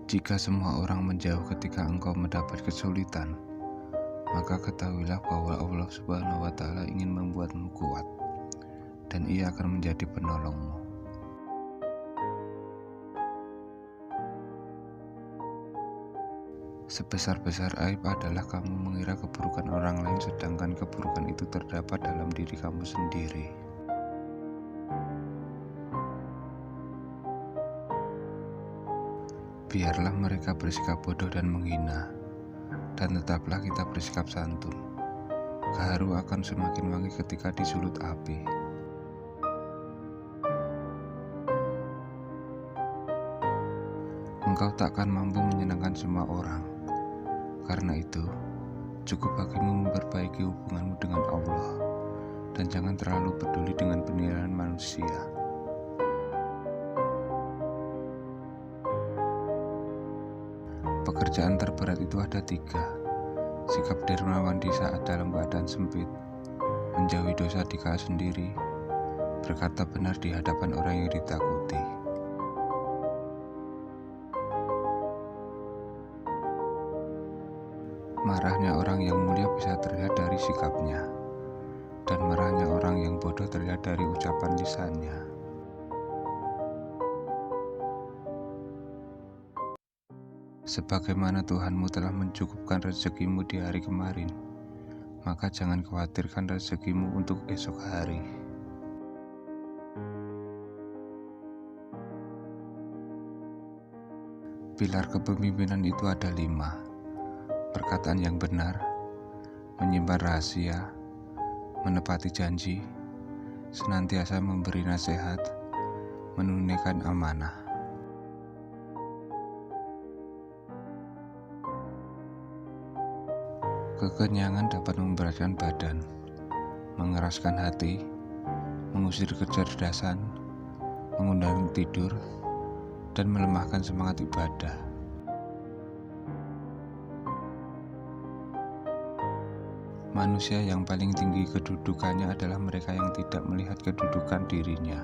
Jika semua orang menjauh ketika engkau mendapat kesulitan, maka ketahuilah bahwa Allah Subhanahu wa Ta'ala ingin membuatmu kuat, dan Ia akan menjadi penolongmu. Sebesar-besar aib adalah kamu mengira keburukan orang lain, sedangkan keburukan itu terdapat dalam diri kamu sendiri. Biarlah mereka bersikap bodoh dan menghina, dan tetaplah kita bersikap santun. Gaharu akan semakin wangi ketika disulut api. Engkau takkan mampu menyenangkan semua orang. Karena itu, cukup bagimu memperbaiki hubunganmu dengan Allah, dan jangan terlalu peduli dengan penilaian manusia. Pekerjaan terberat itu ada 3: sikap dermawan di saat dalam keadaan sempit, menjauhi dosa di kala sendiri, berkata benar di hadapan orang yang ditakuti. Marahnya orang yang mulia bisa terlihat dari sikapnya, dan marahnya orang yang bodoh terlihat dari ucapan lisannya. Sebagaimana Tuhanmu telah mencukupkan rezekimu di hari kemarin, maka jangan khawatirkan rezekimu untuk esok hari. Pilar kepemimpinan itu ada 5: perkataan yang benar, menyimpan rahasia, menepati janji, senantiasa memberi nasihat, menunaikan amanah. Kekenyangan dapat memberatkan badan, mengeraskan hati, mengusir kecerdasan, mengundang tidur, dan melemahkan semangat ibadah. Manusia yang paling tinggi kedudukannya adalah mereka yang tidak melihat kedudukan dirinya.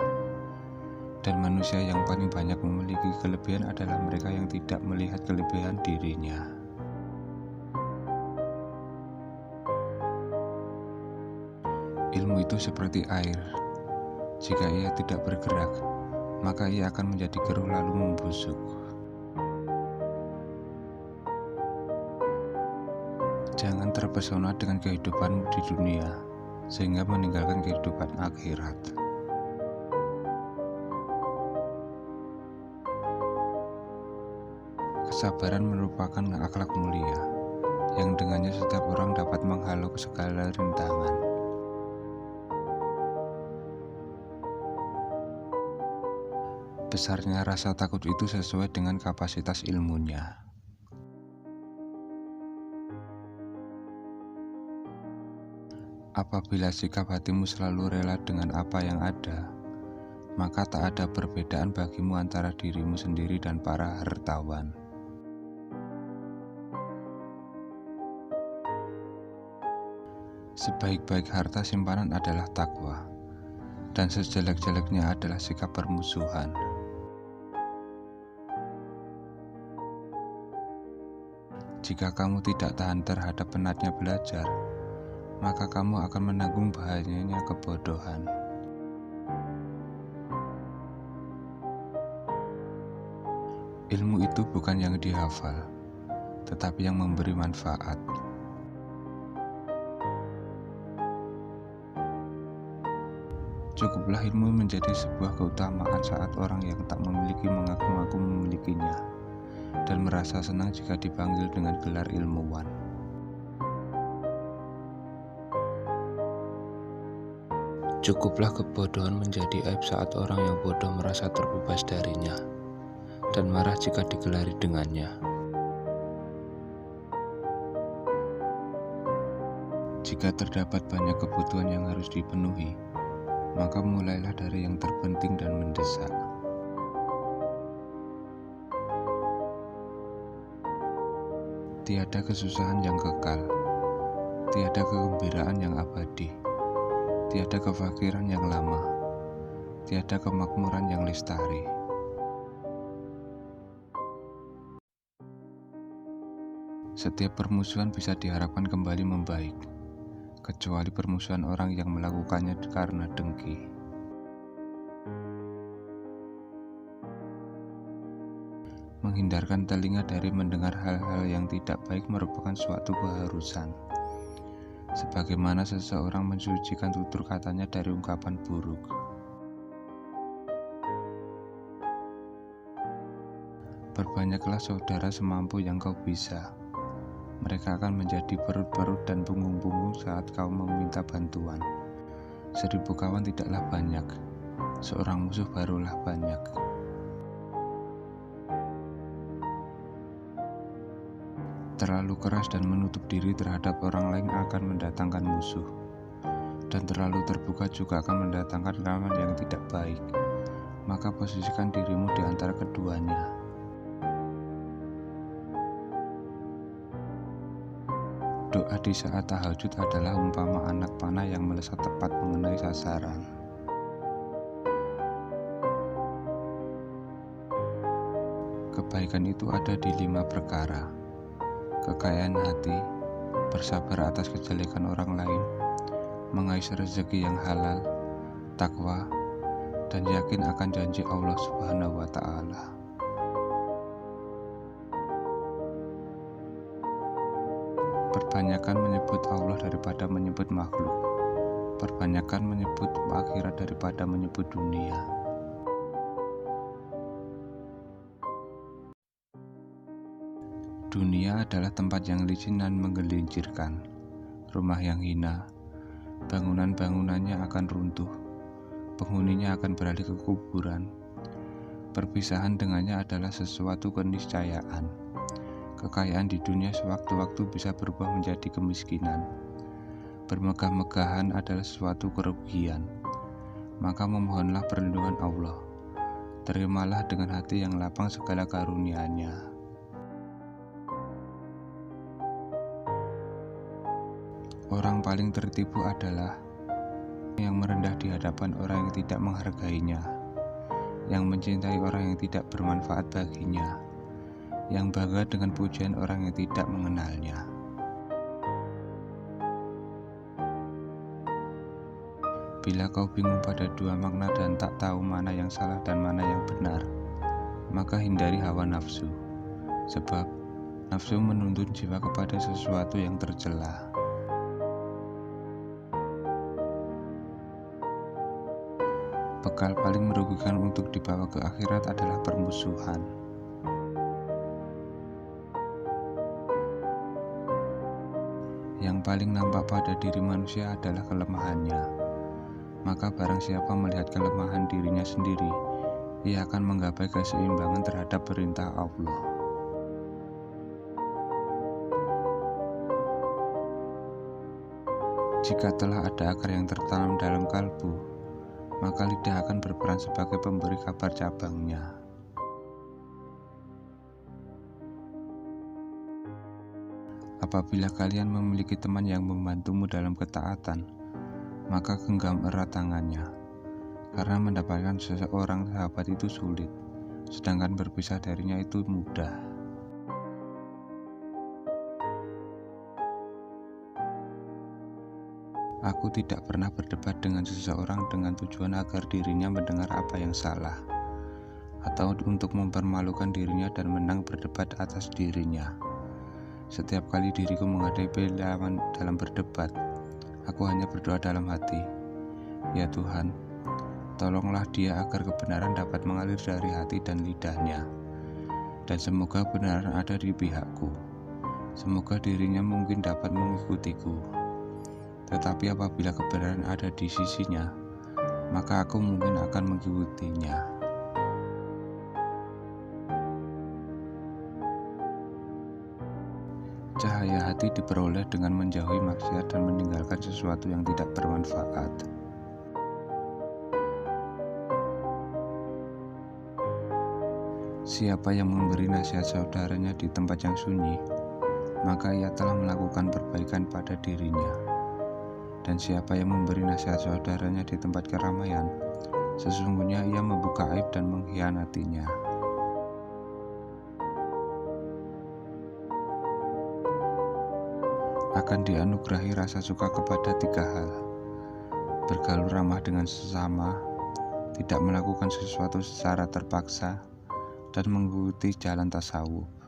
Dan manusia yang paling banyak memiliki kelebihan adalah mereka yang tidak melihat kelebihan dirinya. Ilmu itu seperti air. Jika ia tidak bergerak, maka ia akan menjadi keruh lalu membusuk. Jangan terpesona dengan kehidupanmu di dunia, sehingga meninggalkan kehidupan akhirat. Kesabaran merupakan akhlak mulia, yang dengannya setiap orang dapat menghalau segala rintangan. Besarnya rasa takut itu sesuai dengan kapasitas ilmunya. Apabila sikap hatimu selalu rela dengan apa yang ada, maka tak ada perbedaan bagimu antara dirimu sendiri dan para hartawan. Sebaik-baik harta simpanan adalah takwa, dan sejelek-jeleknya adalah sikap permusuhan. Jika kamu tidak tahan terhadap penatnya belajar, maka kamu akan menanggung bahayanya kebodohan. Ilmu itu bukan yang dihafal, tetapi yang memberi manfaat. Cukuplah ilmu menjadi sebuah keutamaan saat orang yang tak memiliki mengaku-ngaku memilikinya, dan merasa senang jika dipanggil dengan gelar ilmuwan. Cukuplah kebodohan menjadi aib saat orang yang bodoh merasa terbebas darinya, dan marah jika digelari dengannya. Jika terdapat banyak kebutuhan yang harus dipenuhi, maka mulailah dari yang terpenting dan mendesak. Tiada kesusahan yang kekal, tiada kegembiraan yang abadi, tiada kefakiran yang lama, tiada kemakmuran yang lestari. Setiap permusuhan bisa diharapkan kembali membaik, kecuali permusuhan orang yang melakukannya karena dengki. Menghindarkan telinga dari mendengar hal-hal yang tidak baik merupakan suatu keharusan. Sebagaimana seseorang mensucikan tutur katanya dari ungkapan buruk. Perbanyaklah saudara semampu yang kau bisa. Mereka akan menjadi perut-perut dan punggung-punggung saat kau meminta bantuan. 1000 kawan tidaklah banyak, seorang musuh barulah banyak. Terlalu keras dan menutup diri terhadap orang lain akan mendatangkan musuh, dan terlalu terbuka juga akan mendatangkan kawan yang tidak baik. Maka posisikan dirimu di antara keduanya. Doa di saat tahajud adalah umpama anak panah yang melesat tepat mengenai sasaran. Kebaikan itu ada di 5 perkara: kekayaan hati, bersabar atas kejelekan orang lain, mengais rezeki yang halal, takwa, dan yakin akan janji Allah Subhanahu wa Ta'ala. Perbanyakan menyebut Allah daripada menyebut makhluk. Perbanyakan menyebut akhirat daripada menyebut dunia. Dunia adalah tempat yang licin dan menggelincirkan, rumah yang hina, bangunan-bangunannya akan runtuh, penghuninya akan beralih ke kuburan. Perpisahan dengannya adalah sesuatu keniscayaan. Kekayaan di dunia sewaktu-waktu bisa berubah menjadi kemiskinan. Bermegah-megahan adalah suatu kerugian. Maka memohonlah perlindungan Allah. Terimalah dengan hati yang lapang segala karunia-Nya. Orang paling tertipu adalah yang merendah di hadapan orang yang tidak menghargainya, yang mencintai orang yang tidak bermanfaat baginya, yang bangga dengan pujian orang yang tidak mengenalnya. Bila kau bingung pada dua makna dan tak tahu mana yang salah dan mana yang benar, maka hindari hawa nafsu, sebab nafsu menuntun jiwa kepada sesuatu yang tercela. Bekal paling merugikan untuk dibawa ke akhirat adalah permusuhan. Yang paling nampak pada diri manusia adalah kelemahannya. Maka barang siapa melihat kelemahan dirinya sendiri, ia akan menggapai keseimbangan terhadap perintah Allah. Jika telah ada akar yang tertanam dalam kalbu, maka lidah akan berperan sebagai pemberi kabar cabangnya. Apabila kalian memiliki teman yang membantumu dalam ketaatan, maka genggam erat tangannya, karena mendapatkan seseorang sahabat itu sulit, sedangkan berpisah darinya itu mudah. Aku tidak pernah berdebat dengan seseorang dengan tujuan agar dirinya mendengar apa yang salah, atau untuk mempermalukan dirinya dan menang berdebat atas dirinya. Setiap kali diriku menghadapi lawan dalam berdebat, aku hanya berdoa dalam hati, "Ya Tuhan, tolonglah dia agar kebenaran dapat mengalir dari hati dan lidahnya, dan semoga kebenaran ada di pihakku. Semoga dirinya mungkin dapat mengikutiku. Tetapi apabila kebenaran ada di sisinya, maka aku mungkin akan mengikutinya." Cahaya hati diperoleh dengan menjauhi maksiat dan meninggalkan sesuatu yang tidak bermanfaat. Siapa yang memberi nasihat saudaranya di tempat yang sunyi, maka ia telah melakukan perbaikan pada dirinya. Dan siapa yang memberi nasihat saudaranya di tempat keramaian, sesungguhnya ia membuka aib dan mengkhianatinya. akan dianugerahi rasa suka kepada 3 hal: bergaul ramah dengan sesama, tidak melakukan sesuatu secara terpaksa, dan mengikuti jalan tasawuf.